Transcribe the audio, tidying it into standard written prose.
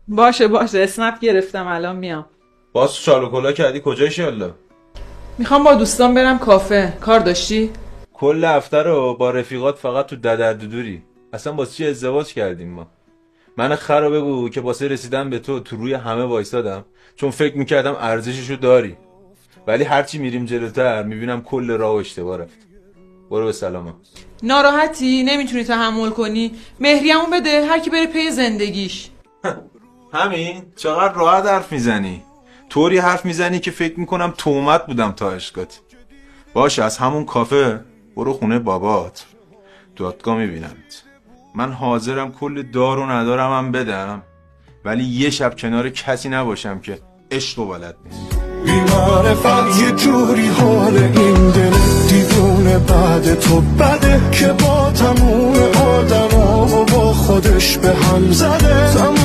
باشه اسنپ گرفتم الان میام. باز شال و کلا کردی کجاش یالا؟ میخوام با دوستان برم کافه. کار داشتی؟ کل هفته رو با رفیقات فقط تو ددردودوری. اصلا با چی ازدواج کردیم ما؟ من خرا بگو که واسه رسیدن به تو روی همه وایسادم، چون فکر میکردم ارزششو داری، ولی هرچی میریم جلوتر میبینم کل راه اشتباه رفت. برو به سلامه. ناراحتی؟ نمیتونی تحمل کنی؟ مهریه‌مو بده، هر کی بره پی زندگیش. همین؟ چقدر راحت حرف میزنی؟ طوری حرف میزنی که فکر میکنم تهمت بودم تا عشقت. باشه از همون کافه برو خونه بابات، دادگاه میبینمت. من حاضرم کل دار و ندارم هم بدم، ولی یه شب کنار کسی نباشم که عشق و بلد نیست. بی‌معرفت یه جوری حال این دل دیوونه بعد تو بده که با تموم آدم و با خودش به هم زده.